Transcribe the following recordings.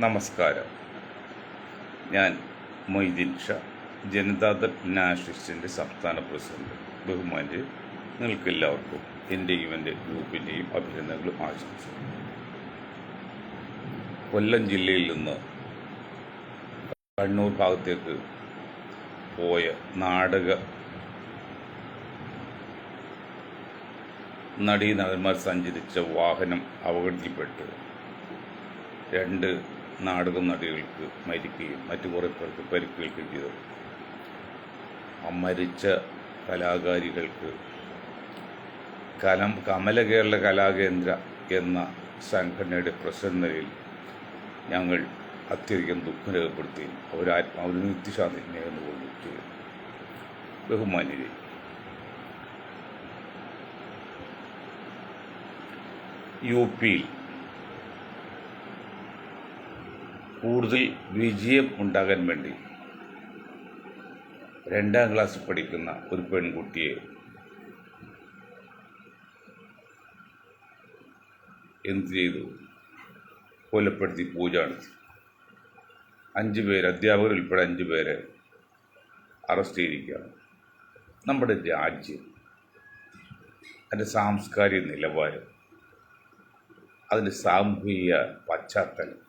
നമസ്കാരം. ഞാൻ മൊയ്തീൻ ഷാ, ജനതാദൾ നാഷണലിസ്റ്റിൻ്റെ സംസ്ഥാന പ്രസിഡന്റ്. ബഹുമാന്യരെ, നിങ്ങൾക്കെല്ലാവർക്കും എൻ്റെയും എൻ്റെ ഗ്രൂപ്പിൻ്റെയും അഭിനന്ദനങ്ങളും ആശംസിക്കുന്നു. കൊല്ലം ജില്ലയിൽ നിന്ന് കണ്ണൂർ ഭാഗത്തേക്ക് പോയ നാടക നടീനടന്മാർ സഞ്ചരിച്ച വാഹനം അപകടത്തിൽപ്പെട്ട് 2 നാടക നടികൾക്ക് മരിക്കുകയും മറ്റു കുറേ പേർക്ക് പരിക്കേൽക്കുകയും ചെയ്തു. മരിച്ച കലാകാരികൾക്ക് കമല കേരള കലാകേന്ദ്ര എന്ന സംഘടനയുടെ പ്രസിഡന്റിൽ ഞങ്ങൾ അത്യധികം ദുഃഖം രേഖപ്പെടുത്തി അവന് നിത്യശാന്തി നേർന്നുകൊണ്ടു ചെയ്തു. ബഹുമാന്യരെ, യു.പിയിൽ കൂടുതൽ വിജയം ഉണ്ടാകാൻ വേണ്ടി 2ാം ക്ലാസ്സിൽ പഠിക്കുന്ന ഒരു പെൺകുട്ടിയെ എന്ത് ചെയ്തു? കൊലപ്പെടുത്തി പൂജ നടത്തി. 5 പേര്, അധ്യാപകർ ഉൾപ്പെടെ 5 പേരെ അറസ്റ്റ് ചെയ്തിരിക്കുകയാണ്. നമ്മുടെ രാജ്യം, അതിൻ്റെ സാംസ്കാരിക നിലവാരം, അതിൻ്റെ സാമൂഹിക പശ്ചാത്തലം,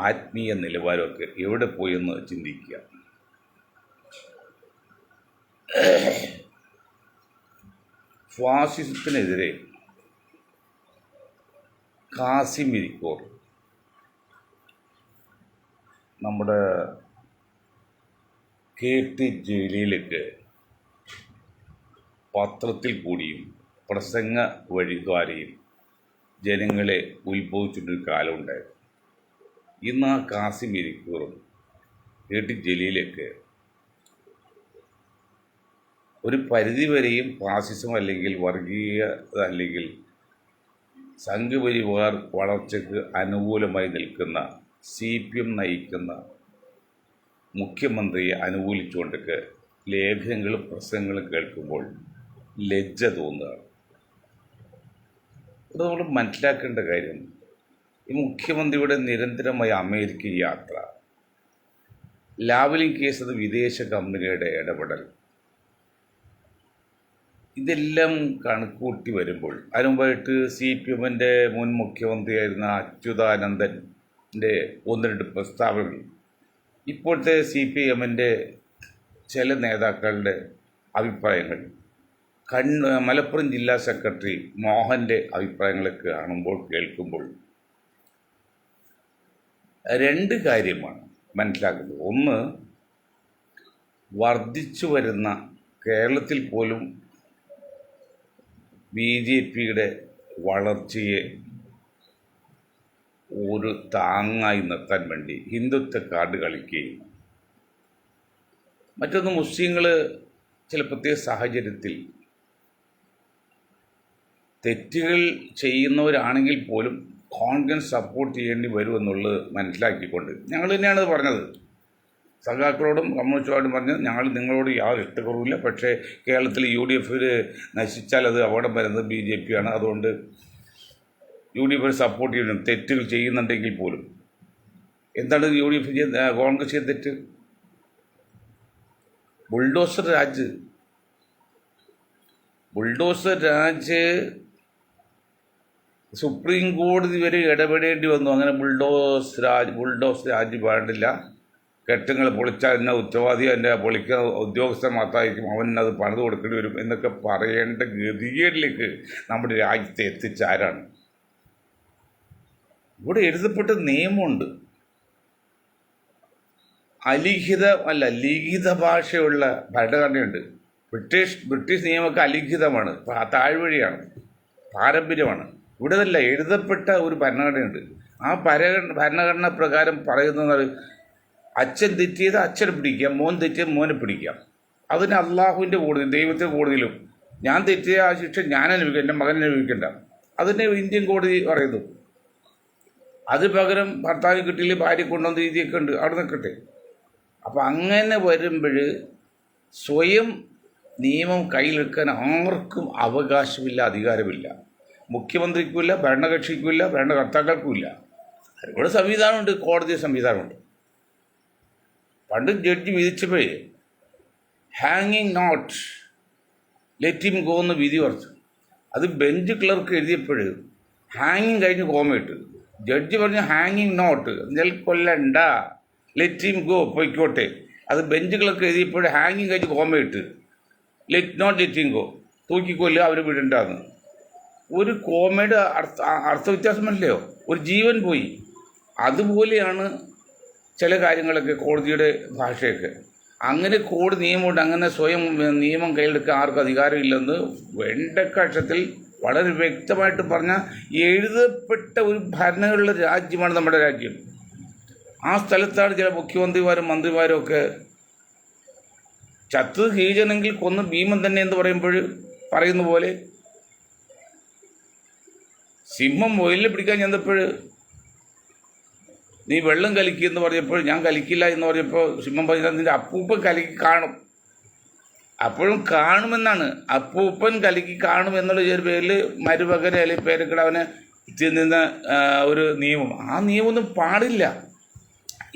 ആത്മീയ നിലവാരമൊക്കെ എവിടെ പോയെന്ന് ചിന്തിക്കുക. ഫാസിസത്തിനെതിരെ കാസിം ഇരിക്കോർ നമ്മുടെ കെ.ടി. ജലീലൊക്കെ പത്രത്തിൽ കൂടിയും പ്രസംഗ വഴിദ്വാരയും ജനങ്ങളെ ഉത്ഭവിച്ചിട്ടൊരു കാലമുണ്ടായിരുന്നു. ഇന്ന് ആ കാസിം ഇരിക്കൂറും കെ.ടി. ജലീലൊക്കെ ഒരു പരിധിവരെയും ഫാസിസം അല്ലെങ്കിൽ വർഗീയത അല്ലെങ്കിൽ സംഘപരിവാർ വളർച്ചയ്ക്ക് അനുകൂലമായി നിൽക്കുന്ന CPM നയിക്കുന്ന മുഖ്യമന്ത്രിയെ അനുകൂലിച്ചുകൊണ്ടൊക്കെ ലേഖനങ്ങളും പ്രസംഗങ്ങളും കേൾക്കുമ്പോൾ ലജ്ജ തോന്നുകയാണ്. അത് നമ്മൾ മനസ്സിലാക്കേണ്ട കാര്യം, ഈ മുഖ്യമന്ത്രിയുടെ നിരന്തരമായ അമേരിക്ക യാത്ര, ലാവ്ലിൻ കേസ്, അത് വിദേശ കമ്പനിയുടെ ഇടപെടൽ, ഇതെല്ലാം കണക്കൂട്ടി വരുമ്പോൾ അതിനുമുമ്പായിട്ട് CPMൻ്റെ മുൻ മുഖ്യമന്ത്രിയായിരുന്ന അച്യുതാനന്ദൻ്റെ 1-2 പ്രസ്താവനകൾ, ഇപ്പോഴത്തെ CPMൻ്റെ ചില നേതാക്കളുടെ അഭിപ്രായങ്ങൾ, മലപ്പുറം ജില്ലാ സെക്രട്ടറി മോഹൻ്റെ അഭിപ്രായങ്ങളൊക്കെ കേൾക്കുമ്പോൾ 2 കാര്യമാണ് മനസ്സിലാക്കുന്നത്. ഒന്ന്, വർദ്ധിച്ചു വരുന്ന കേരളത്തിൽ പോലും BJPയുടെ വളർച്ചയെ ഒരു താങ്ങായി നിർത്താൻ വേണ്ടി ഹിന്ദുത്വ കാർഡ് കളിക്കുകയും, മറ്റൊന്ന്, മുസ്ലിങ്ങൾ ചില പ്രത്യേക സാഹചര്യത്തിൽ തെറ്റുകൾ ചെയ്യുന്നവരാണെങ്കിൽ പോലും കോൺഗ്രസ് സപ്പോർട്ട് ചെയ്യേണ്ടി വരുമെന്നുള്ളത് മനസ്സിലാക്കിക്കൊണ്ട് ഞങ്ങൾ തന്നെയാണ് പറഞ്ഞത്. സഖാക്കളോടും കമ്മ്യൂണിസ്റ്റുകാരോടും പറഞ്ഞ് ഞങ്ങൾ നിങ്ങളോട് യാതൊരു ഇഷ്ടക്കുറവില്ല, പക്ഷേ കേരളത്തിൽ UDF നശിച്ചാൽ അത് അപകടം വരുന്നത് BJP ആണ്, അതുകൊണ്ട് UDF സപ്പോർട്ട് ചെയ്യണം തെറ്റുകൾ ചെയ്യുന്നുണ്ടെങ്കിൽ പോലും. എന്താണ് UDF കോൺഗ്രസ് ചെയ്ത തെറ്റ്? ബുൾഡോസർ രാജ് സുപ്രീം കോടതി വരെ ഇടപെടേണ്ടി വന്നു. അങ്ങനെ ബുൾഡോസ് രാജ് പാടില്ല, കെട്ടുങ്ങൾ പൊളിച്ചാൽ എന്നെ ഉത്തരവാദി, എൻ്റെ പൊളിക്കുന്ന ഉദ്യോഗസ്ഥൻ മാത്രമായിരിക്കും, അവനത് പണിത് കൊടുക്കേണ്ടി വരും എന്നൊക്കെ പറയേണ്ട ഗതികേടിലേക്ക് നമ്മുടെ രാജ്യത്തെ എത്തിച്ച ആരാണ്? ഇവിടെ എഴുതപ്പെട്ട നിയമമുണ്ട്. ലിഖിത ഭാഷയുള്ള ഭരണഘടനയുണ്ട്. ബ്രിട്ടീഷ് നിയമമൊക്കെ അലിഖിതമാണ്, താഴ്വഴിയാണ്, പാരമ്പര്യമാണ്. ഇവിടെ അതല്ല, എഴുതപ്പെട്ട ഒരു ഭരണഘടനയുണ്ട്. ആ ഭരണഘടന പ്രകാരം പറയുന്നത് അച്ഛൻ തെറ്റിയത് അച്ഛനെ പിടിക്കാം, മോൻ തെറ്റിയത് മോനെ പിടിക്കാം. അതിന് അള്ളാഹുവിൻ്റെ കോടതി, ദൈവത്തിൻ്റെ കോടതിയിലും ഞാൻ തെറ്റിയ ആ ശിക്ഷ ഞാൻ അനുഭവിക്കാം, എൻ്റെ മകൻ അനുഭവിക്കേണ്ട, അതിനെ ഇന്ത്യൻ കോടതി പറയുന്നു. അത് പകരം ഭർത്താവിന് കിട്ടിയില്ല, ഭാര്യ കൊണ്ടുവന്ന രീതിയൊക്കെ ഉണ്ട്, അവിടെ നിൽക്കട്ടെ. അപ്പം അങ്ങനെ വരുമ്പോൾ സ്വയം നിയമം കയ്യിലെടുക്കാൻ ആർക്കും അവകാശമില്ല, അധികാരമില്ല. മുഖ്യമന്ത്രിക്കുമില്ല, ഭരണകക്ഷിക്കുമില്ല, ഭരണകർത്താക്കൾക്കുമില്ല. ഇവിടെ സംവിധാനമുണ്ട്, കോടതി സംവിധാനമുണ്ട്. പണ്ട് ജഡ്ജി വിധിച്ചപ്പോഴേ ഹാങ്ങിങ് നോട്ട് ലെറ്റ് ഹിം ഗോ എന്ന് വിധി പറഞ്ഞു. അത് ബെഞ്ച് ക്ലർക്ക് എഴുതിയപ്പോൾ ഹാങ്ങിങ് കഴിഞ്ഞ് കോമയിട്ട് ജഡ്ജി പറഞ്ഞു ഹാങ്ങിങ് നോട്ട് എന്നാൽ കൊല്ലണ്ട, ലെറ്റ് ഹിം ഗോ, പൊയ്ക്കോട്ടെ. അത് ബെഞ്ച് ക്ലർക്ക് എഴുതിയപ്പോൾ ഹാങ്ങിങ് കഴിഞ്ഞ് കോമയിട്ട് നോട്ട് ലെറ്റ് ഹിം ഗോ, തൂക്കിക്കൊല്ലുക, അവർ വിടണ്ടെന്ന്. ഒരു കോമയുടെ അർത്ഥവ്യത്യാസമല്ലയോ, ഒരു ജീവൻ പോയി. അതുപോലെയാണ് ചില കാര്യങ്ങളൊക്കെ കോടതിയുടെ ഭാഷയൊക്കെ. അങ്ങനെ കോടതി നിയമമുണ്ട്, അങ്ങനെ സ്വയം നിയമം കയ്യിലെടുക്കാൻ ആർക്കും അധികാരമില്ലെന്ന് വെണ്ടക്കക്ഷത്തിൽ വളരെ വ്യക്തമായിട്ട് പറഞ്ഞ എഴുതപ്പെട്ട ഒരു ഭരണമുള്ള രാജ്യമാണ് നമ്മുടെ രാജ്യം. ആ സ്ഥലത്താണ് ചില മുഖ്യമന്ത്രിമാരും മന്ത്രിമാരും ഒക്കെ ചത്ത് ഹീജനെങ്കിൽ കൊന്ന് ഭീമൻ തന്നെ എന്ന് പറയുന്ന പോലെ സിംഹം മുയലിനെ പിടിക്കാൻ ചെന്നപ്പോൾ നീ വെള്ളം കലിക്കുമെന്ന് പറഞ്ഞപ്പോൾ ഞാൻ കലിക്കില്ല എന്ന് പറഞ്ഞപ്പോൾ സിംഹം പറഞ്ഞാൽ നിൻ്റെ അപ്പൂപ്പൻ കലക്കി കാണും. അപ്പോഴും കാണുമെന്നാണ്, അപ്പൂപ്പൻ കലക്കി കാണുമെന്നുള്ള ഒരു പേരിൽ മരുമകനെ അല്ലെങ്കിൽ പേരക്കിടാവനെ നിന്ന ഒരു നിയമം. ആ നിയമമൊന്നും പാടില്ല.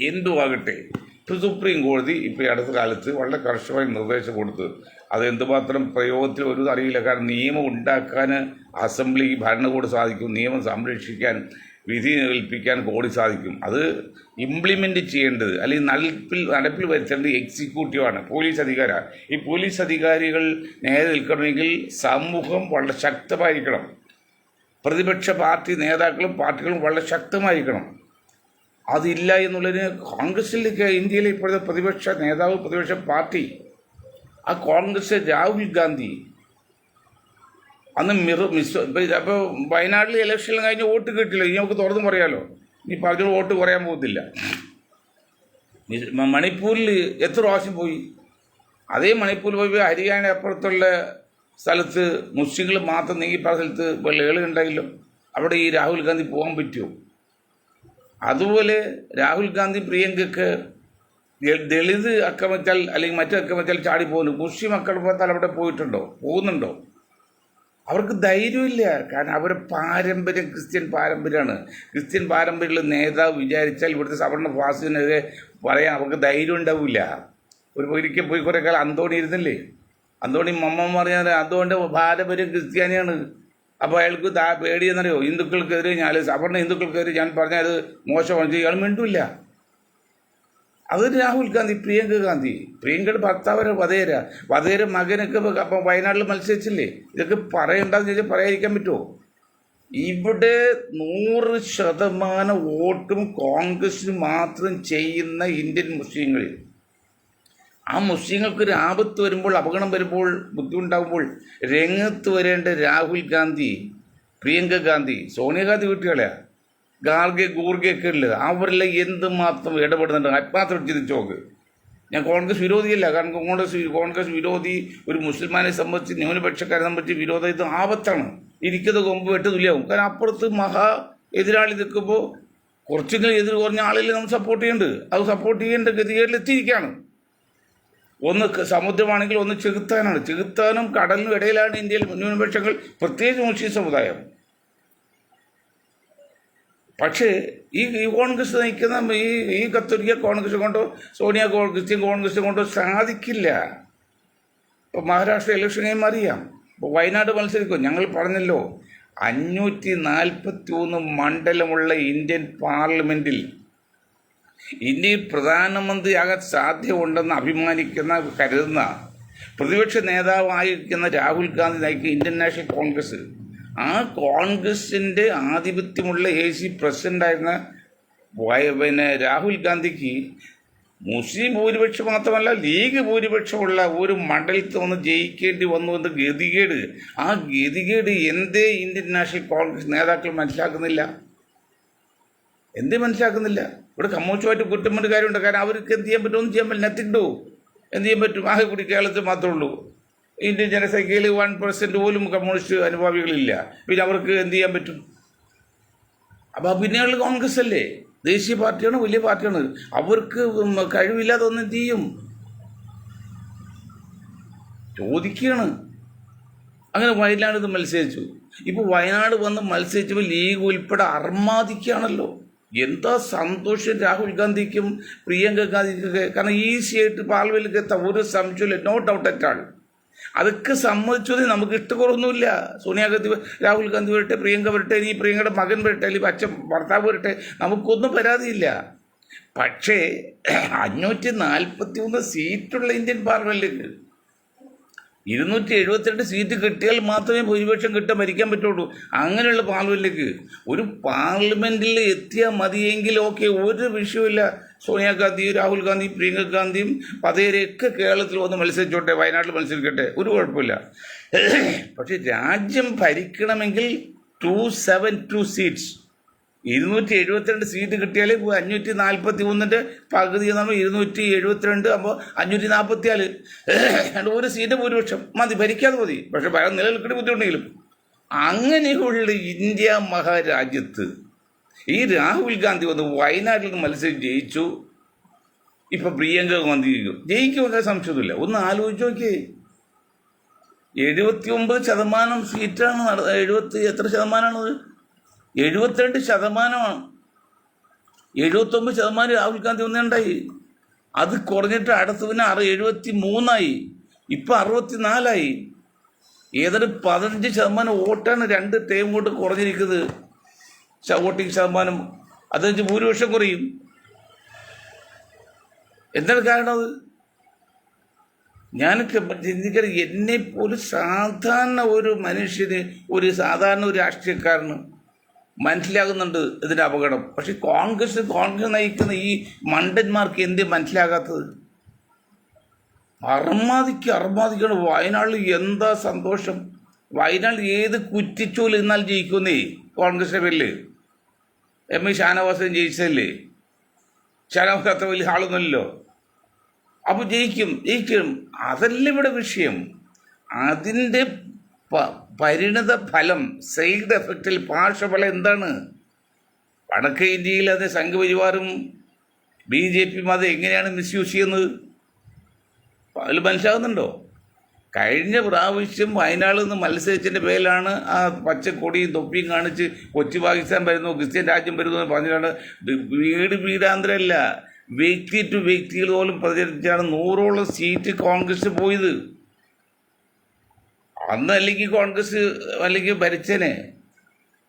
എന്തുവാകട്ടെ, ഇപ്പോൾ സുപ്രീം കോടതി ഇപ്പോൾ ഈ അടുത്ത കാലത്ത് വളരെ കർശനമായി നിർദ്ദേശം കൊടുത്ത് അത് എന്തുമാത്രം പ്രയോഗത്തിൽ ഒരു അറിയില്ല. കാരണം നിയമം ഉണ്ടാക്കാൻ അസംബ്ലിക്ക് ഭരണകൂടം സാധിക്കും, നിയമം സംരക്ഷിക്കാൻ വിധി കൽപ്പിക്കാൻ കോടതി സാധിക്കും. അത് ഇംപ്ലിമെൻ്റ് ചെയ്യേണ്ടത് അല്ലെങ്കിൽ നടപ്പിൽ വരുത്തേണ്ടത് എക്സിക്യൂട്ടീവാണ്, പോലീസ് അധികാരിയാണ്. ഈ പോലീസ് അധികാരികൾ നേരെ നിൽക്കണമെങ്കിൽ സമൂഹം വളരെ ശക്തമായിരിക്കണം. പ്രതിപക്ഷ പാർട്ടി നേതാക്കളും പാർട്ടികളും വളരെ ശക്തമായിരിക്കണം. അതില്ല എന്നുള്ളതിന് കോൺഗ്രസിലേക്ക് ഇന്ത്യയിലെ ഇപ്പോഴത്തെ പ്രതിപക്ഷ നേതാവ്, പ്രതിപക്ഷ പാർട്ടി, ആ കോൺഗ്രസ് രാഹുൽ ഗാന്ധി അന്ന് അപ്പോൾ വയനാട്ടിൽ ഇലക്ഷനിൽ കഴിഞ്ഞ് വോട്ട് കിട്ടില്ല. ഇനി നമുക്ക് തുറന്നു പറയാലോ, ഇനി പറഞ്ഞ വോട്ട് കുറയാൻ പോകത്തില്ല. മണിപ്പൂരിൽ എത്ര പ്രാവശ്യം പോയി? അതേ മണിപ്പൂരിൽ പോയി ഹരിയാന അപ്പുറത്തുള്ള സ്ഥലത്ത് മുസ്ലിങ്ങൾ മാത്രം നീങ്ങിപ്പറ സ്ഥലത്ത് വെള്ളികൾ ഉണ്ടായില്ലോ. അവിടെ ഈ രാഹുൽ ഗാന്ധി പോകാൻ പറ്റുമോ? അതുപോലെ രാഹുൽ ഗാന്ധി പ്രിയങ്കയ്ക്ക് ദളിത് അക്രമിച്ചാൽ അല്ലെങ്കിൽ മറ്റു അക്രമിച്ചാൽ ചാടിപ്പോകുന്നു. മുസ്ലിം അക്രമത്താൽ അവിടെ പോകുന്നുണ്ടോ? അവർക്ക് ധൈര്യമില്ല. കാരണം അവരുടെ പാരമ്പര്യം ക്രിസ്ത്യൻ പാരമ്പര്യമാണ്. ക്രിസ്ത്യൻ പാരമ്പര്യമുള്ള നേതാവ് വിചാരിച്ചാൽ ഇവിടുത്തെ സവർണ ഫാസിനെതിരെ പറയാൻ അവർക്ക് ധൈര്യം ഉണ്ടാവില്ല. ഒരിക്കൽ പോയി കുറേ കാലം അന്തോണി ഇരുന്നില്ലേ, അന്തോണി മമ്മ പറഞ്ഞാൽ അതുകൊണ്ട് പാരമ്പര്യം ക്രിസ്ത്യാനിയാണ്. അപ്പോൾ അയാൾക്ക് പേടിയെന്നറിയോ, ഹിന്ദുക്കൾക്കെതിരെ സവർണ ഹിന്ദുക്കൾക്കെതിരെ ഞാൻ പറഞ്ഞാൽ അത് മോശമാണ്, ഇയാൾ മിണ്ടില്ല. അത് രാഹുൽ ഗാന്ധി, പ്രിയങ്കയുടെ ഭർത്താവ് വധേര മകനൊക്കെ അപ്പം വയനാട്ടിൽ മത്സരിച്ചില്ലേ. ഇതൊക്കെ പറയണ്ടെന്ന് ചോദിച്ചാൽ പറയാതിരിക്കാൻ പറ്റുമോ? ഇവിടെ 100% വോട്ടും കോൺഗ്രസിന് മാത്രം ചെയ്യുന്ന ഇന്ത്യൻ മുസ്ലിങ്ങളിൽ, ആ മുസ്ലിങ്ങൾക്കൊരു ആപത്ത് വരുമ്പോൾ, അപകടം വരുമ്പോൾ, ബുദ്ധിമുട്ടാകുമ്പോൾ രംഗത്ത് വരേണ്ട രാഹുൽ ഗാന്ധി, പ്രിയങ്ക ഗാന്ധി, സോണിയാഗാന്ധി വീട്ടുകളെയാണ്, ഗൂർഗയൊക്കെ ഉള്ളത്, അവരെല്ലാം എന്തുമാത്രം ഇടപെടുന്നുണ്ട്. ആത്മാർത്ഥം ചിന്തിച്ച് നോക്ക്. ഞാൻ കോൺഗ്രസ് വിരോധിയല്ല. കാരണം കോൺഗ്രസ് വിരോധി ഒരു മുസ്ലിമാനെ സംബന്ധിച്ച്, ന്യൂനപക്ഷക്കാരെ സംബന്ധിച്ച് വിരോധം ഇത് ആപത്താണ്. ഇരിക്കുന്ന കൊമ്പ് വെട്ട് തുല്യമാവും. കാരണം അപ്പുറത്ത് എതിരാളി നിൽക്കുമ്പോൾ കുറച്ചെങ്കിലും എതിർ കുറഞ്ഞ ആളുകളെ നമ്മൾ സപ്പോർട്ട് ചെയ്യുന്നുണ്ട്. അത് സപ്പോർട്ട് ചെയ്യേണ്ട ഗതികേടിൽ എത്തിയിരിക്കുകയാണ്. ഒന്ന് സമുദ്രമാണെങ്കിൽ ഒന്ന് ചെകുത്താനും കടലിനും ഇടയിലാണ് ഇന്ത്യയിൽ ന്യൂനപക്ഷങ്ങൾ, പ്രത്യേകിച്ച് മുസ്ലിം സമുദായം. പക്ഷേ ഈ കോൺഗ്രസ് നയിക്കുന്ന ഈ കത്തോലിക്ക കോൺഗ്രസ് കൊണ്ടോ ക്രിസ്ത്യൻ കോൺഗ്രസ് കൊണ്ടോ സാധിക്കില്ല. ഇപ്പോൾ മഹാരാഷ്ട്ര ഇലക്ഷനെയും അറിയാം. ഇപ്പോൾ വയനാട് മത്സരിക്കും. ഞങ്ങൾ പറഞ്ഞല്ലോ, 541 മണ്ഡലമുള്ള ഇന്ത്യൻ പാർലമെൻറ്റിൽ ഇന്ത്യയിൽ പ്രധാനമന്ത്രിയാകാൻ സാധ്യതയുണ്ടെന്ന് കരുതുന്ന പ്രതിപക്ഷ നേതാവായിരിക്കുന്ന രാഹുൽ ഗാന്ധി നയിക്കുന്ന ഇന്ത്യൻ നാഷണൽ കോൺഗ്രസ്, ആ കോൺഗ്രസിൻ്റെ ആധിപത്യമുള്ള AC പ്രസിഡൻ്റായിരുന്ന രാഹുൽ ഗാന്ധിക്ക് മുസ്ലിം ഭൂരിപക്ഷം മാത്രമല്ല ലീഗ് ഭൂരിപക്ഷമുള്ള ഒരു മണ്ഡലത്തിൽ വന്ന് ജയിക്കേണ്ടി വന്നു എന്ന ഗതികേട്, ആ ഗതികേട് എന്തേ ഇന്ത്യൻ നാഷണൽ കോൺഗ്രസ് നേതാക്കൾ മനസ്സിലാക്കുന്നില്ല? ഇവിടെ കമ്മ്യൂണിസ്റ്റുമായിട്ട് കുറ്റം കാര്യമുണ്ട്. കാരണം അവർക്ക് എന്ത് ചെയ്യാൻ പറ്റും? ഒന്നും ചെയ്യാൻ പറ്റില്ല. നത്തിണ്ടോ എന്ത് ചെയ്യാൻ പറ്റും? ആകെ കൂടി കേരളത്തിൽ മാത്രമേ ഉള്ളൂ. ഇന്ത്യൻ ജനസംഖ്യയിൽ 1% പോലും കമ്മ്യൂണിസ്റ്റ് അനുഭാവികളില്ല. പിന്നെ അവർക്ക് എന്ത് ചെയ്യാൻ പറ്റും? അപ്പോൾ പിന്നെയുള്ള കോൺഗ്രസ് അല്ലേ, ദേശീയ പാർട്ടിയാണ്, വലിയ പാർട്ടിയാണ്. അവർക്ക് കഴിവില്ലാതെ ഒന്നും എന്ത് ചെയ്യും? ചോദിക്കുകയാണ്. അങ്ങനെ വയനാട് മത്സരിച്ചു. ഇപ്പോൾ വയനാട് വന്ന് മത്സരിച്ചപ്പോൾ ലീഗ് ഉൾപ്പെടെ അർമാദിക്കുകയാണല്ലോ. എന്താ സന്തോഷം രാഹുൽ ഗാന്ധിക്കും പ്രിയങ്ക ഗാന്ധിക്കൊക്കെ. കാരണം ഈസിയായിട്ട് പാർലമെന്റിലേക്ക് എത്താം, ഒരു സംശയമില്ല, നോ ഡൗട്ട് അറ്റ് ആൾ. അതൊക്കെ സമ്മതിച്ചത് നമുക്ക് ഇഷ്ടക്കുറവൊന്നുമില്ല. സോണിയാഗാന്ധി, രാഹുൽ ഗാന്ധി വരട്ടെ, പ്രിയങ്ക വരട്ടെ, ഇനി പ്രിയങ്കയുടെ മകൻ വരട്ടെ, അല്ലെങ്കിൽ അച്ഛൻ ഭർത്താവ് വരട്ടെ, നമുക്കൊന്നും പരാതിയില്ല. പക്ഷേ 541 സീറ്റുള്ള ഇന്ത്യൻ പാർലമെന്റിലേക്ക് 272 സീറ്റ് കിട്ടിയാൽ മാത്രമേ ഭൂരിപക്ഷം കിട്ടാൻ ഭരിക്കാൻ പറ്റുള്ളൂ. അങ്ങനെയുള്ള പാർലമെന്റിലേക്ക് ഒരു പാർലമെന്റിൽ എത്തിയാൽ മതിയെങ്കിൽ ഓക്കെ, ഒരു വിഷയമില്ല. സോണിയാഗാന്ധി, രാഹുൽ ഗാന്ധി, പ്രിയങ്ക ഗാന്ധിയും പതേരയൊക്കെ കേരളത്തിൽ വന്ന് മത്സരിച്ചോട്ടെ, വയനാട്ടിൽ മത്സരിക്കട്ടെ, ഒരു കുഴപ്പമില്ല. പക്ഷെ രാജ്യം ഭരിക്കണമെങ്കിൽ 272 സീറ്റ്സ്, 272 സീറ്റ് കിട്ടിയാൽ 541 പകുതി നമ്മൾ 272 ആകുമ്പോൾ 544 ഒരു സീറ്റ് ഭൂരിപക്ഷം മതി, ഭരിക്കാതെ മതി. പക്ഷെ ഭരണം നിലനിൽക്കുന്ന ബുദ്ധിമുട്ടെങ്കിലും അങ്ങനെയുള്ള ഇന്ത്യ മഹാരാജ്യത്ത് ഈ രാഹുൽ ഗാന്ധി വന്ന് വയനാട്ടിൽ നിന്ന് മത്സരിച്ച് ജയിച്ചു. ഇപ്പം പ്രിയങ്ക ഗാന്ധി ജയിക്കുമെന്ന സംശയമൊന്നുമില്ല. ഒന്ന് ആലോചിച്ച് നോക്കിയേ, 79% സീറ്റാണ് എത്ര ശതമാനമാണത്? 72%. 79% രാഹുൽ ഗാന്ധി ഒന്നുണ്ടായി. അത് കുറഞ്ഞിട്ട് അടുത്തതിന് 73ആയി, ഇപ്പം 64ആയി. ഏതൊരു 15% വോട്ടാണ് 2 ടൈം കൊണ്ട് കുറഞ്ഞിരിക്കുന്നത്. വോട്ടിംഗ് ശതമാനം അത് ഭൂരിപക്ഷം കുറയും. എന്താണ് കാരണം? അത് ഞാനൊക്കെ ചിന്തിക്കാൻ, എന്നെപ്പോലെ സാധാരണ ഒരു മനുഷ്യന്, ഒരു സാധാരണ ഒരു രാഷ്ട്രീയക്കാരന് മനസ്സിലാകുന്നുണ്ട് ഇതിൻ്റെ അപകടം. പക്ഷെ കോൺഗ്രസ് നയിക്കുന്ന ഈ മണ്ടന്മാർക്ക് എന്ത് മനസ്സിലാകാത്തത്? അർമാദിക്കാണ്. വയനാട്ടിൽ എന്താ സന്തോഷം! വയനാട്ടിൽ ഏത് കുറ്റിച്ചോല് എന്നാൽ ജയിക്കുന്നേ കോൺഗ്രസിൻ്റെ പേരിൽ. എം ഷാനവാസൻ ജയിച്ചതല്ലേ? ഷാനവാസ് അത്ര വലിയ ആളൊന്നുമല്ലോ. അപ്പോൾ ജയിക്കും. അതല്ല ഇവിടെ വിഷയം. അതിൻ്റെ പരിണിത ഫലം, സൈഡ് എഫക്റ്റിൽ പാർശ്വഫലം എന്താണ്? വടക്കേ ഇന്ത്യയിൽ അത് സംഘപരിവാറും BJP അത് എങ്ങനെയാണ് മിസ്യൂസ് ചെയ്യുന്നത് അതിൽ മനസ്സിലാകുന്നുണ്ടോ? കഴിഞ്ഞ പ്രാവശ്യം വയനാട്ടിൽ നിന്ന് മത്സരിച്ചതിൻ്റെ പേരിലാണ് ആ പച്ചക്കൊടിയും തൊപ്പിയും കാണിച്ച് കൊച്ചു പാകിസ്ഥാൻ വരുന്നു, ക്രിസ്ത്യൻ രാജ്യം വരുന്നു എന്ന് പറഞ്ഞിട്ടാണ്. വീടാന്തരമല്ല, വ്യക്തി ടു വ്യക്തികൾ പോലും പ്രചരിച്ചാണ് 100ഓളം സീറ്റ് കോൺഗ്രസ് പോയത്. അന്ന് അല്ലെങ്കിൽ കോൺഗ്രസ് അല്ലെങ്കിൽ ഭരിച്ചേനെ,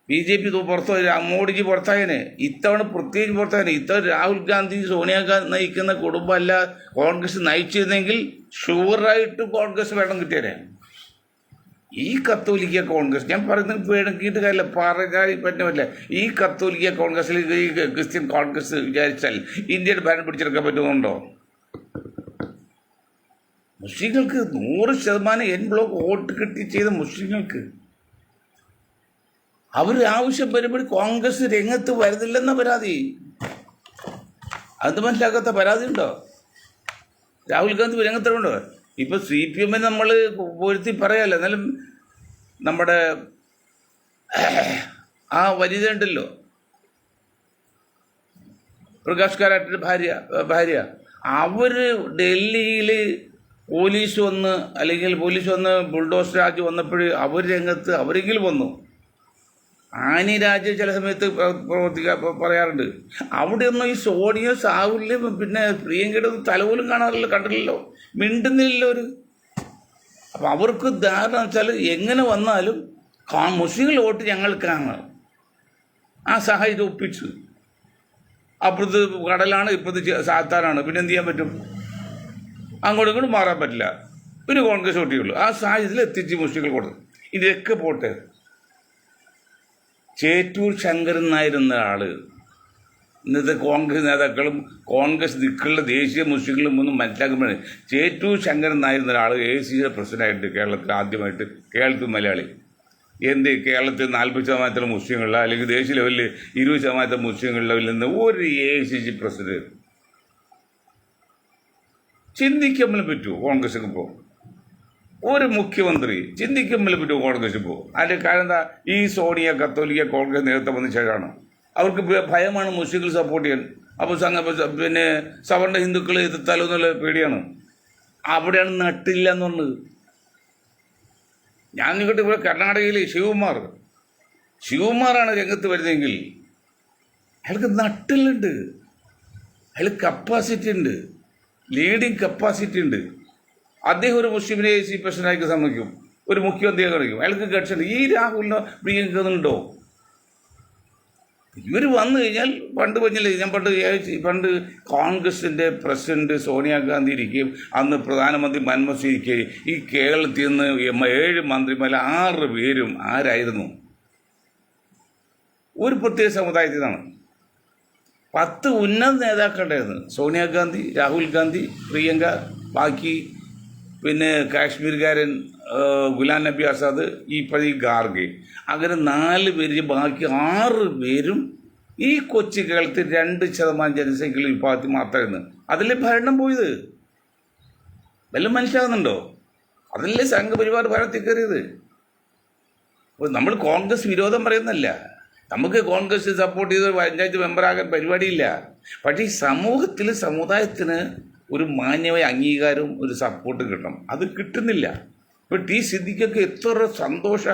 BJP പുറത്തുപോയി, മോഡിജി പുറത്തായനെ. ഇത്തവണ പ്രത്യേകിച്ച് പുറത്തായനെ. ഇത്തവണ രാഹുൽ ഗാന്ധി, സോണിയാഗാന്ധി നയിക്കുന്ന കുടുംബമല്ല കോൺഗ്രസ് നയിച്ചിരുന്നെങ്കിൽ ഷുവറായിട്ട് കോൺഗ്രസ് വേണം കിട്ടിയേനെ. ഈ കത്തോലിക്ക കോൺഗ്രസ്, ഞാൻ പറയുന്നത് വേണമെങ്കിട്ട് കാര്യമില്ല, പറയാൻ പറ്റുമല്ല. ഈ കത്തോലിക്ക കോൺഗ്രസിൽ ഈ ക്രിസ്ത്യൻ കോൺഗ്രസ് വിചാരിച്ചാൽ ഇന്ത്യയുടെ ഭരണം പിടിച്ചെടുക്കാൻ പറ്റുന്നുണ്ടോ? മുസ്ലിങ്ങൾക്ക് 100% എൻ ബ്ലോക്ക് വോട്ട് കിട്ടി ചെയ്ത മുസ്ലിങ്ങൾക്ക് അവർ ആവശ്യം വരുമ്പോൾ കോൺഗ്രസ് രംഗത്ത് വരുന്നില്ലെന്ന പരാതി. അത് മനസ്സിലാക്കാത്ത പരാതി ഉണ്ടോ? രാഹുൽ ഗാന്ധി രംഗത്തുണ്ടോ? ഇപ്പം CPM നമ്മൾ പൊരുത്തി പറയാമല്ലോ. എന്നാലും നമ്മുടെ ആ വനിതയുണ്ടല്ലോ, പ്രകാശ് കാരാട്ടിൻ്റെ ഭാര്യ, അവർ ഡൽഹിയിൽ പോലീസ് വന്ന് ബുൾഡോസ് രാജ് വന്നപ്പോൾ അവർ രംഗത്ത് അവരെങ്കിലും വന്നു. ആനി രാജ് ചില സമയത്ത് പറയാറുണ്ട്. അവിടെയൊന്നും ഈ സോണിയ, സാഹുല്യ, പിന്നെ പ്രിയങ്കയുടെ തലപോലും കണ്ടില്ലല്ലോ, മിണ്ടുന്നില്ലല്ലോ ഒരു. അപ്പം അവർക്ക് ധാരണ വെച്ചാൽ എങ്ങനെ വന്നാലും മുസ്ലിങ്ങൾ വോട്ട് ഞങ്ങൾക്കാണ്. ആ സാഹചര്യം ഒപ്പിച്ചു. അപ്പുറത്ത് കടലാണ്, ഇപ്പുറത്ത് സാത്താനാണ്, പിന്നെ എന്ത് ചെയ്യാൻ പറ്റും? അങ്ങോട്ടും ഇങ്ങോട്ടും മാറാൻ പറ്റില്ല. പിന്നെ കോൺഗ്രസ് വോട്ടുള്ളൂ. ആ സാഹചര്യത്തിൽ എത്തിച്ച് മുസ്ലിങ്ങൾ കൊടുത്തു. ഇതൊക്കെ പോട്ടെ, ചേറ്റൂർ ശങ്കരൻ നായർ എന്ന ആള് ഇന്നത്തെ കോൺഗ്രസ് നേതാക്കളും കോൺഗ്രസ് ദിക്കുള്ള ദേശീയ മുസ്ലിങ്ങളും ഒന്നും മനസ്സിലാക്കുമ്പോഴേ, ചേറ്റൂർ ശങ്കരൻ നായർ എന്ന ഒരാൾ AICC പ്രസിഡൻ്റായിട്ട് കേരളത്തിൽ ആദ്യമായിട്ട്, കേരളത്തിൽ മലയാളി. കേരളത്തിൽ 40% മുസ്ലിങ്ങളുള്ള, അല്ലെങ്കിൽ ദേശീയ ലെവലിൽ 20% മുസ്ലിങ്ങൾ ലെവലിൽ നിന്ന് ഒരു AICC പ്രസിഡന്റ് ചിന്തിക്കാൻ പറ്റുമോ കോൺഗ്രസിന്? ഇപ്പോൾ ഒരു മുഖ്യമന്ത്രി ചിന്തിക്കാൻ പറ്റുമോ കോൺഗ്രസ്? ഇപ്പോൾ അതിൻ്റെ കാരണം എന്താ? ഈ സോണിയ കത്തോലിക്ക കോൺഗ്രസ് നേതൃത്വം വന്ന ശേഷമാണ്. അവർക്ക് ഭയമാണ് മുസ്ലിങ്ങൾ സപ്പോർട്ട് ചെയ്യാൻ. അപ്പോൾ പിന്നെ സവർണ ഹിന്ദുക്കൾ എതിർത്താലോ എന്നുള്ള പേടിയാണ്. അവിടെയാണ് നട്ടില്ല എന്ന് പറഞ്ഞത്. ഞാൻ നിങ്ങോട്ട് ഇവിടെ കർണാടകയിൽ ശിവകുമാറാണ് രംഗത്ത് വരുന്നതെങ്കിൽ അയാൾക്ക് നട്ടിലുണ്ട്, അയാൾ കപ്പാസിറ്റി ഉണ്ട്, ലീഡിങ് കപ്പാസിറ്റി ഉണ്ട്. അദ്ദേഹം ഒരു മുസ്ലിമിനെ ചീഫ് പ്രസിഡന്റാക്കി സമ്മതിക്കും, ഒരു മുഖ്യമന്ത്രിയെ കാണിക്കും. അയാൾക്ക് ഗഡ്സുണ്ട്. ഈ രാഹുലിനോ പ്രിയങ്കന്നുണ്ടോ? ഇവർ വന്നു കഴിഞ്ഞാൽ പണ്ട് പറഞ്ഞില്ലേ, ഞാൻ പണ്ട് കോൺഗ്രസിൻ്റെ പ്രസിഡന്റ് സോണിയാഗാന്ധി ഇരിക്കുകയും അന്ന് പ്രധാനമന്ത്രി മൻമോഹൻ സിംഗ് ഇരിക്കുകയും ഈ കേരളത്തിൽ നിന്ന് 7 മന്ത്രിമാരിൽ 6 പേരും ആരായിരുന്നു? ഒരു പ്രത്യേക സമുദായത്തിൽ നിന്നാണ്. 10 ഉന്നത നേതാക്കളുണ്ടായിരുന്നു. സോണിയാഗാന്ധി, രാഹുൽ ഗാന്ധി, പ്രിയങ്ക, ബാക്കി പിന്നെ കാശ്മീർകാരൻ ഗുലാം നബി ആസാദ്, ഈ ഗാർഗെ, അങ്ങനെ 4 പേര്, ബാക്കി 6 പേരും ഈ കൊച്ചു കേരളത്തിൽ 2% ജനസംഖ്യയുള്ള വിഭാഗത്തിൽ മാത്രമായിരുന്നു. അതിലെ ഭരണം പോയത് വല്ലതും മനസ്സിലാകുന്നുണ്ടോ? അതല്ലേ സംഘപരിവാർ ഭരണത്തിൽ കയറിയത്. അപ്പോൾ നമ്മൾ കോൺഗ്രസ് വിരോധം പറയുന്നല്ല, നമുക്ക് കോൺഗ്രസ് സപ്പോർട്ട് ചെയ്ത് പഞ്ചായത്ത് മെമ്പറാകാൻ പരിപാടിയില്ല. പക്ഷേ ഈ സമൂഹത്തിൽ സമുദായത്തിന് ഒരു മാന്യമായ അംഗീകാരവും ഒരു സപ്പോർട്ടും കിട്ടണം. അത് കിട്ടുന്നില്ല. ഇപ്പോൾ ടി സിദ്ദിഖൊക്കെ എത്ര സന്തോഷ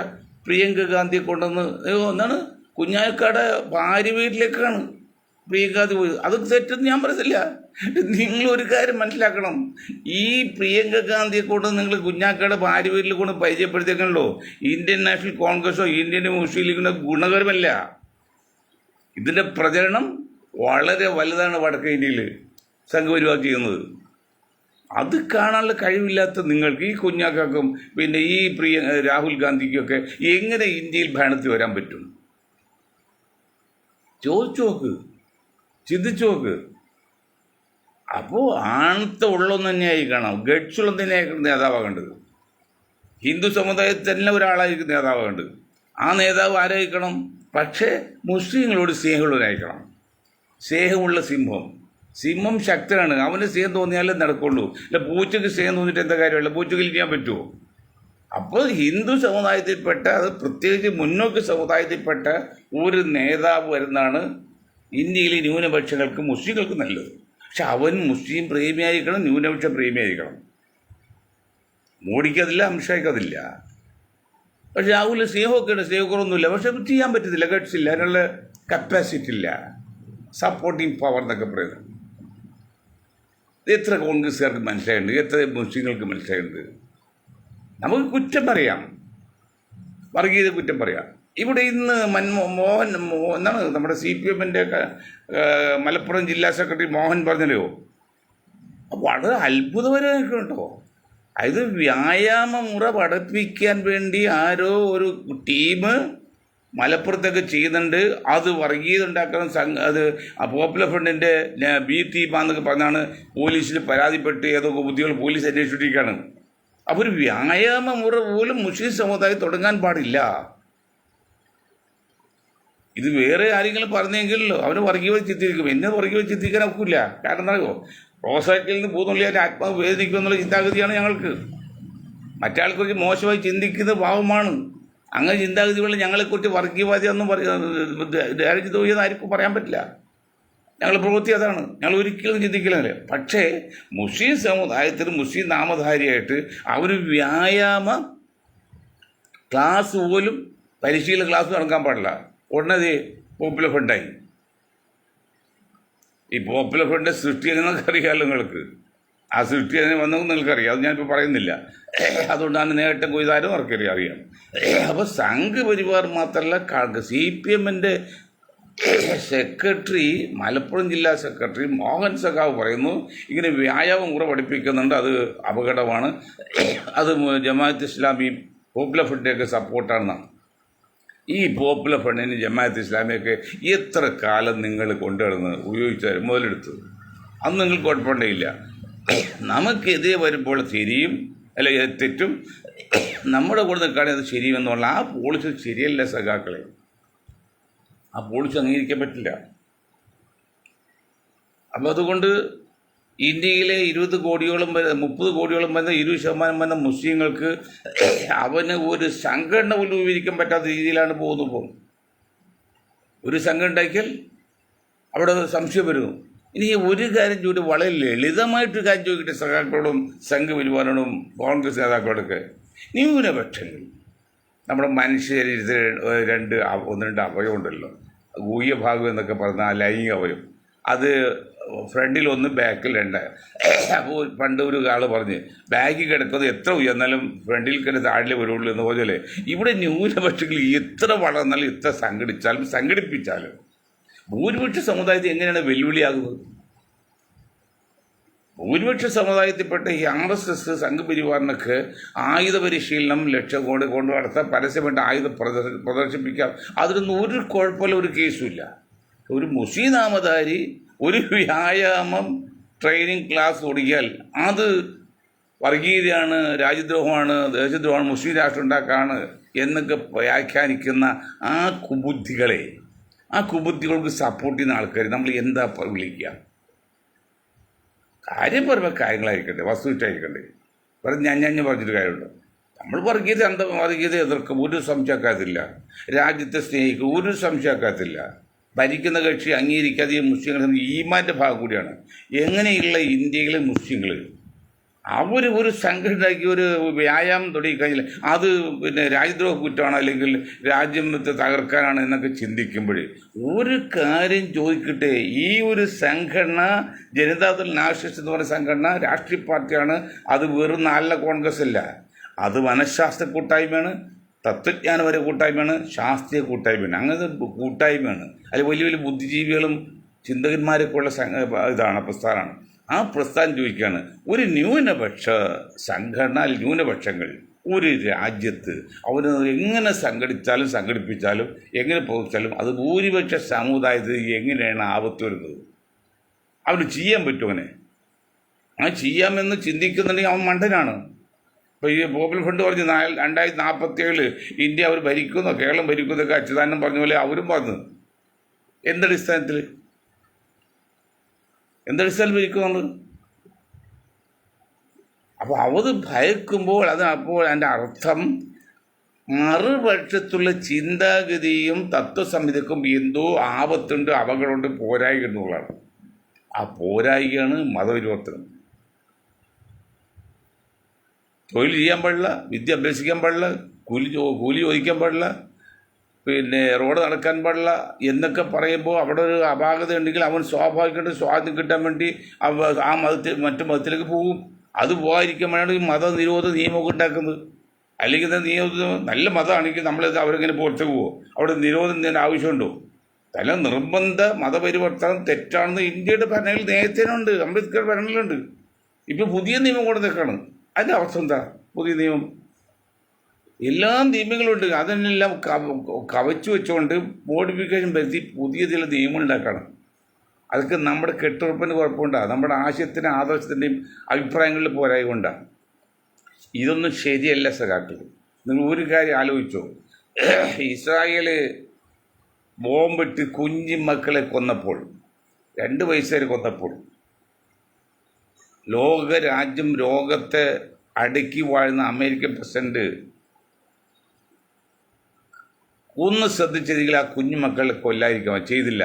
പ്രിയങ്ക ഗാന്ധിയെ കൊണ്ടുവന്ന് എന്താണ് കുഞ്ഞാലിക്കാട് ഭാര്യ വീട്ടിലേക്കാണ് പ്രിയങ്ക ഗാന്ധി പോയത്. അത് തെറ്റെന്ന് ഞാൻ പറയുന്നില്ല. നിങ്ങളൊരു കാര്യം മനസ്സിലാക്കണം, ഈ പ്രിയങ്ക ഗാന്ധിയെ കൊണ്ട് നിങ്ങൾ കുഞ്ഞാലിക്കാട് ഭാര്യ വീട്ടിൽ കൊണ്ട് പരിചയപ്പെടുത്തിയേക്കണല്ലോ, ഇന്ത്യൻ നാഷണൽ കോൺഗ്രസോ ഇന്ത്യൻ മുസ്ലിം ലീഗിനോ ഗുണകരമല്ല. ഇതിൻ്റെ പ്രചരണം വളരെ വലുതാണ് വടക്കേ ഇന്ത്യയിൽ സംഘപരിവാർ ചെയ്യുന്നത്. അത് കാണാനുള്ള കഴിവില്ലാത്ത നിങ്ങൾക്ക്, ഈ കുഞ്ഞാക്കും പിന്നെ ഈ രാഹുൽ ഗാന്ധിക്കൊക്കെ എങ്ങനെ ഇന്ത്യയിൽ ഭരണത്തിൽ വരാൻ പറ്റും? ചോദിച്ചു നോക്ക്, ചിന്തിച്ചു നോക്ക്. അപ്പോൾ ആണത്തെ ഉള്ളൊന്നും തന്നെയായി കാണാം, ഗഡ്സുള്ള തന്നെയായിരിക്കും നേതാവാകേണ്ടത്. ഹിന്ദു സമുദായത്തിൽ തന്നെ ഒരാളായിരിക്കും നേതാവാകേണ്ടത്. ആ നേതാവ് ആരായിരിക്കണം? പക്ഷേ മുസ്ലിങ്ങളോട് സ്നേഹമുള്ളവരായിരിക്കണം. സ്നേഹമുള്ള സിംഹം ശക്തനാണ്. അവന് സ്നേഹം തോന്നിയാലേ നടക്കുള്ളൂ. അല്ല പൂച്ചയ്ക്ക് സ്നേഹം തോന്നിയിട്ട് എന്താ കാര്യമല്ല, പൂച്ചയ്ക്ക് ഇരിക്കാൻ പറ്റുമോ? അപ്പോൾ ഹിന്ദു സമുദായത്തിൽപ്പെട്ട, അത് പ്രത്യേകിച്ച് മുന്നോക്ക സമുദായത്തിൽപ്പെട്ട ഒരു നേതാവ് വരുന്നതാണ് ഇന്ത്യയിലെ ന്യൂനപക്ഷങ്ങൾക്ക് മുസ്ലിങ്ങൾക്ക് നല്ലത്. പക്ഷെ അവൻ മുസ്ലിം പ്രേമിയായിരിക്കണം, ന്യൂനപക്ഷ പ്രേമിയായിരിക്കണം. മോഡിക്കതില്ല, അമിത്ഷായ്ക്കതില്ല. പക്ഷെ രാഹുൽ സ്നേഹമൊക്കെ ഉണ്ട്, സ്നേഹക്കുറവൊന്നുമില്ല. പക്ഷെ ചെയ്യാൻ പറ്റത്തില്ല, ഗട്ട്സില്ല, അതിനുള്ള കപ്പാസിറ്റി ഇല്ല. സപ്പോർട്ടിങ് പവർ എന്നൊക്കെ പറയുന്നത് എത്ര കോൺഗ്രസ്സുകാർക്ക് മനസ്സിലായിട്ടുണ്ട്, എത്ര മുസ്ലിങ്ങൾക്ക് മനസ്സിലായിട്ടുണ്ട്. നമുക്ക് കുറ്റം പറയാം, വർഗീയത കുറ്റം പറയാം. ഇവിടെ ഇന്ന് മോഹൻ എന്താണ് നമ്മുടെ CPM-ൻ്റെ മലപ്പുറം ജില്ലാ സെക്രട്ടറി മോഹൻ പറഞ്ഞല്ലോ, വളരെ അത്ഭുതകരമായിട്ട് കേട്ടോ. അത് വ്യായാമ മുറ പഠിപ്പിക്കാൻ വേണ്ടി ആരോ ഒരു ടീം മലപ്പുറത്തൊക്കെ ചെയ്യുന്നുണ്ട്. അത് വർഗീയത ഉണ്ടാക്കണം, അത് പോപ്പുലർ ഫ്രണ്ടിൻ്റെ B ടീമാന്നൊക്കെ പറഞ്ഞാണ് പോലീസിൽ പരാതിപ്പെട്ട് ഏതൊക്കെ ബുദ്ധികൾ പോലീസ് അന്വേഷിച്ചിരിക്കുകയാണ്. അപ്പോൾ ഒരു വ്യായാമ മുറ പോലും മുസ്ലിം സമുദായം തുടങ്ങാൻ പാടില്ല. ഇത് വേറെ ആരെങ്കിലും പറഞ്ഞെങ്കിലോ അവന് വർഗീയത ചിത്രീകരിക്കും. എന്നെ വർഗീയത ചിത്രീകരിക്കാൻ ഒക്കില്ല. കാരണം എന്താ അറിയോ, റോസാറ്റിൽ നിന്ന് പോകുന്നില്ല, എൻ്റെ ആത്മാവ് വേദനിക്കുമെന്നുള്ള ചിന്താഗതിയാണ് ഞങ്ങൾക്ക്. മറ്റാൾക്കുറിച്ച് മോശമായി ചിന്തിക്കുന്ന ഭാവമാണ്. അങ്ങനെ ചിന്താഗതികൾ ഞങ്ങളെക്കുറിച്ച് വർഗീയവാദിയൊന്നും രാജ്യദ്രോഹിയെന്ന് ആർക്കും പറയാൻ പറ്റില്ല. ഞങ്ങളുടെ പ്രവൃത്തി അതാണ്, ഞങ്ങൾ ഒരിക്കലും ചിന്തിക്കില്ല. പക്ഷേ മുസ്ലിം സമുദായത്തിൽ മുസ്ലിം നാമധാരിയായിട്ട് അവർ വ്യായാമ ക്ലാസ് പോലും, പരിശീലന ക്ലാസ് നടക്കാൻ പാടില്ല. ഉടനെ പോപ്പുലർ ഫ്രണ്ടായി. ഈ പോപ്പുലർ ഫ്രണ്ട് സൃഷ്ടി എന്നൊക്കെ അറിയാമല്ലോ നിങ്ങൾക്ക്. ആ സൃഷ്ടി അതിന് വന്നതെന്ന് നിങ്ങൾക്കറിയാം, അത് ഞാനിപ്പോൾ പറയുന്നില്ല. അതുകൊണ്ടാണ് നേട്ടം കൊയ്താലും അറിയാം. അപ്പോൾ സംഘപരിവാർ മാത്രമല്ല, CPM-ൻ്റെ സെക്രട്ടറി, മലപ്പുറം ജില്ലാ സെക്രട്ടറി മോഹൻ സഖാവ് പറയുന്നു, ഇങ്ങനെ വ്യായാമം കൂടെ പഠിപ്പിക്കുന്നുണ്ട്, അത് അപകടമാണ്, അത് ജമാഅത്ത് ഇസ്ലാമിയും പോപ്പുലർ ഫ്രണ്ടിൻ്റെയൊക്കെ സപ്പോർട്ടാണെന്നാണ്. ഈ പോപ്പുലർ ഫ്രണ്ടിന് ജമാഅത്ത് ഇസ്ലാമിയൊക്കെ എത്ര കാലം നിങ്ങൾ കൊണ്ടുവരുന്നത് ഉപയോഗിച്ചാൽ മുതലെടുത്തത്? അന്ന് നിങ്ങൾക്ക് കുഴപ്പമുണ്ടായില്ല. നമുക്കെതിരെ വരുമ്പോൾ ശരിയും അല്ല തെറ്റും നമ്മുടെ കൂടെ നിൽക്കുകയാണെങ്കിൽ അത് ശരിയെന്നുള്ള ആ പോളിസി ശരിയല്ല സഖാക്കളെ. ആ പോളിസി അംഗീകരിക്കാൻ പറ്റില്ല. അപ്പോൾ അതുകൊണ്ട് ഇന്ത്യയിലെ 20 കോടിയോളം 30 കോടിയോളം വരുന്ന 20% വരുന്ന മുസ്ലിങ്ങൾക്ക് അവന് ഒരു സംഘടന പോലും വിവരിക്കാൻ പറ്റാത്ത രീതിയിലാണ് പോകുന്നത്. ഒരു സംഘടന ഉണ്ടാക്കിയാൽ അവിടെ സംശയം വരുന്നു. ഇനി ഒരു കാര്യം ചോദിച്ചു, വളരെ ലളിതമായിട്ടൊരു കാര്യം ചോദിക്കട്ടെ സഖാക്കളോടും സംഘപരിവാരോടും കോൺഗ്രസ് നേതാക്കളോടൊക്കെ. ന്യൂനപക്ഷങ്ങൾ നമ്മുടെ മനുഷ്യ ശരീരത്തിൽ 1-2 അവയവമുണ്ടല്ലോ, ഗൂഹ്യഭാഗം എന്നൊക്കെ പറഞ്ഞ ആ ലൈംഗിക അവയം അത് ഫ്രണ്ടിലൊന്ന് ബാക്കിൽ രണ്ട്. അപ്പോൾ പണ്ട് ഒരു ആൾ പറഞ്ഞ് ബാഗിൽ കിടക്കുന്നത് എത്ര ഉയർന്നാലും ഫ്രണ്ടിൽ കിടന്ന് താഴെ വരുള്ളൂ എന്ന് പറഞ്ഞാലേ ഇവിടെ ന്യൂനപക്ഷങ്ങൾ എത്ര വളർന്നാലും എത്ര സംഘടിപ്പിച്ചാലും ഭൂരിപക്ഷ സമുദായത്തിൽ എങ്ങനെയാണ് വെല്ലുവിളിയാകുന്നത്? ഭൂരിപക്ഷ സമുദായത്തിൽപ്പെട്ട ഈ RSS സംഘപരിവാറിനൊക്കെ ആയുധ പരിശീലനം ലക്ഷ്യം കൊണ്ട് നടത്താൻ പരസ്യമായിട്ട് ആയുധം പ്രദർശിപ്പിക്കാം. അതിനൊന്നും ഒരു കുഴപ്പമില്ല, ഒരു കേസുമില്ല. ഒരു മുസ്ലിം നാമധാരി ഒരു വ്യായാമം ട്രെയിനിങ് ക്ലാസ് തുടങ്ങിയാൽ അത് വർഗീയതയാണ്, രാജ്യദ്രോഹമാണ്, ദേശദ്രോഹമാണ്, മുസ്ലിം രാഷ്ട്രം ഉണ്ടാക്കാണ് എന്നൊക്കെ വ്യാഖ്യാനിക്കുന്ന ആ കുബുദ്ധികൾക്ക് സപ്പോർട്ട് ചെയ്യുന്ന ആൾക്കാർ നമ്മൾ എന്താ വിളിക്കുക? കാര്യപരമായ കാര്യങ്ങളായിരിക്കട്ടെ, വസ്തുവിറ്റായിരിക്കട്ടെ. വെറുതെ ഞാൻ പറഞ്ഞിട്ട് കാര്യമുണ്ടോ? നമ്മൾ വർഗീയത എതിർക്കും, ഒരു സംശയക്കാത്തില്ല. രാജ്യത്തെ സ്നേഹിക്കും, ഒരു സംശയക്കാത്തില്ല. ഭരിക്കുന്ന കക്ഷി അംഗീകരിക്കാതെ മുസ്ലിങ്ങൾ ഈമാൻ്റെ ഭാഗം കൂടിയാണ്. എങ്ങനെയുള്ള ഇന്ത്യയിലെ മുസ്ലിങ്ങൾ അവർ ഒരു സംഘടനയ്ക്ക് ഒരു വ്യായാമം തുടങ്ങിക്കഴിഞ്ഞാൽ അത് പിന്നെ രാജ്യദ്രോഹ കുറ്റമാണ് അല്ലെങ്കിൽ രാജ്യത്തെ തകർക്കാനാണ് എന്നൊക്കെ ചിന്തിക്കുമ്പോൾ ഒരു കാര്യം ചോദിക്കട്ടെ, ഈ ഒരു സംഘടന ജനതാദൾ നാഷണലിസ്റ്റ് എന്ന് പറയുന്ന സംഘടന രാഷ്ട്രീയ പാർട്ടിയാണ്. അത് വെറും നല്ല കോൺഗ്രസ് അല്ല, അത് മനഃശാസ്ത്ര കൂട്ടായ്മയാണ്, തത്വജ്ഞാനപര കൂട്ടായ്മയാണ്, ശാസ്ത്രീയ കൂട്ടായ്മയാണ്. അങ്ങനത്തെ കൂട്ടായ്മയാണ്. അതിൽ വലിയ വലിയ ബുദ്ധിജീവികളും ചിന്തകന്മാരൊക്കെ ഉള്ള ഇതാണ്, പ്രസ്ഥാനമാണ്. ആ പ്രസ്ഥാനം ചോദിക്കുകയാണ്, ഒരു ന്യൂനപക്ഷ സംഘടന, ന്യൂനപക്ഷങ്ങൾ ഒരു രാജ്യത്ത് അവർ എങ്ങനെ സംഘടിപ്പിച്ചാലും എങ്ങനെ പ്രവർത്തിച്ചാലും അത് ഭൂരിപക്ഷ സമുദായത്തിൽ എങ്ങനെയാണ് ആപത്ത് വരുന്നത്? അവന് ചെയ്യാൻ പറ്റുമവനെ? ആ ചെയ്യാമെന്ന് ചിന്തിക്കുന്നുണ്ടെങ്കിൽ അവൻ മണ്ടനാണ്. ഇപ്പോൾ ഈ പോപ്പുലർ ഫ്രണ്ട് പറഞ്ഞ് 2047 ഇന്ത്യ അവർ ഭരിക്കുന്നോ കേരളം ഭരിക്കുന്നതൊക്കെ അച്യുതാനന്ദൻ പറഞ്ഞ പോലെ അവരും പറഞ്ഞു. എന്തടിസ്ഥാനത്തിൽ ഭരിക്കുന്നുണ്ട്? അപ്പോൾ അത് ഭയക്കുമ്പോൾ അപ്പോൾ അതിൻ്റെ അർത്ഥം മറുപക്ഷത്തുള്ള ചിന്താഗതിയും തത്വസംഹിതക്കും എന്തോ ആപത്തുണ്ട്, അപകടമുണ്ട്, പോരായിക എന്നുള്ളതാണ്. ആ പോരായികയാണ് മതപരിവർത്തനം. തൊഴിൽ ചെയ്യാൻ പാടില്ല, വിദ്യ അഭ്യസിക്കാൻ പാടില്ല, കൂലി ചോദിക്കാൻ പാടില്ല, പിന്നെ റോഡ് നടക്കാൻ പാടില്ല എന്നൊക്കെ പറയുമ്പോൾ അവിടെ ഒരു അപാകത ഉണ്ടെങ്കിൽ അവൻ സ്വാഭാവികമായിട്ട് സ്വാതന്ത്ര്യം കിട്ടാൻ വേണ്ടി ആ മറ്റു മതത്തിലേക്ക് പോകും. അത് പോകാതിരിക്കാൻ വേണ്ടിയാണ് മതനിരോധ നിയമമൊക്കെ ഉണ്ടാക്കുന്നത്. അല്ലെങ്കിൽ നല്ല മതമാണെങ്കിൽ അവരെങ്ങനെ പുറത്തേക്ക് പോകുമോ? അവിടെ നിരോധനം ആവശ്യമുണ്ടോ? നിർബന്ധ മതപരിവർത്തനം തെറ്റാണെന്ന് ഇന്ത്യയുടെ ഭരണയിൽ നേരത്തേനുണ്ട്, അംബേദ്കർ ഭരണയിലുണ്ട്. ഇപ്പോൾ പുതിയ നിയമം കൊണ്ടുവന്നേക്കാണ്. അതിൻ്റെ അവസ്ഥ എന്താ? പുതിയ നിയമം എല്ലാ നിയമങ്ങളുണ്ട്, അതിനെല്ലാം കവച്ചു വെച്ചുകൊണ്ട് മോഡിഫിക്കേഷൻ വരുത്തി പുതിയ ചില നിയമങ്ങൾ ഉണ്ടാക്കണം. അതൊക്കെ നമ്മുടെ കെട്ടുറപ്പിന് കുഴപ്പമുണ്ടാകും, നമ്മുടെ ആശയത്തിൻ്റെ ആദർശത്തിൻ്റെയും അഭിപ്രായങ്ങളിൽ പോരായ കൊണ്ടാണ്. ഇതൊന്നും ശരിയല്ല സഖാക്കൾ. നിങ്ങൾ ഒരു കാര്യം ആലോചിച്ചോ, ഇസ്രായേൽ ബോംബിട്ട് കുഞ്ഞു മക്കളെ കൊന്നപ്പോൾ, 2 വയസ്സുകാരെ കൊന്നപ്പോൾ ലോകത്തെ അടക്കി വാഴുന്ന അമേരിക്കൻ പ്രസിഡന്റ് ഒന്ന് ശ്രദ്ധിച്ചെങ്കിൽ ആ കുഞ്ഞുമക്കളെ കൊല്ലാതിരിക്കാൻ ചെയ്തില്ല.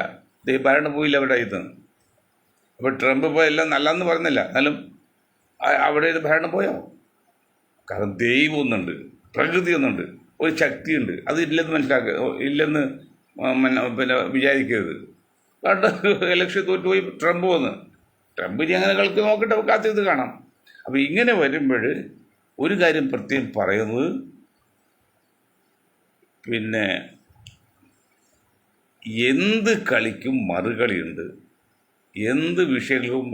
ഭരണം പോയില്ല അവിടെ ഇത്. അപ്പോൾ ട്രംപ് ഇപ്പോൾ എല്ലാം നല്ലതെന്ന് പറഞ്ഞില്ല, എന്നാലും അവിടെ ഇത് ഭരണം പോയോ? കാരണം ദൈവം ഒന്നുണ്ട്, പ്രകൃതി ഒന്നുണ്ട്, ഒരു ശക്തിയുണ്ട്. അത് ഇല്ലെന്ന് വിചാരിക്കരുത്. കാരണം ഇലക്ഷൻ തോറ്റുപോയി ട്രംപ് വന്ന്, ട്രംപിന് അങ്ങനെ കളിക്ക് നോക്കട്ടെ, കാത്തിരുന്ന് കാണാം. അപ്പോൾ ഇങ്ങനെ വരുമ്പോൾ ഒരു കാര്യം പ്രത്യേകം പറയുന്നത്, പിന്നെ എന്ത് കളിക്കും മറുകളിയുണ്ട്, എന്ത് വിഷയങ്ങൾക്കും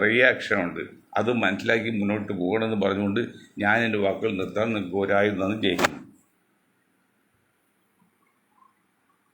റിയാക്ഷനുണ്ട്. അത് മനസ്സിലാക്കി മുന്നോട്ട് പോകണമെന്ന് പറഞ്ഞുകൊണ്ട് ഞാൻ എൻ്റെ വാക്കുകൾ നിർത്താൻ നിങ്ങൾക്ക് ഒരായിരം നന്ദി ചെയ്യുന്നു.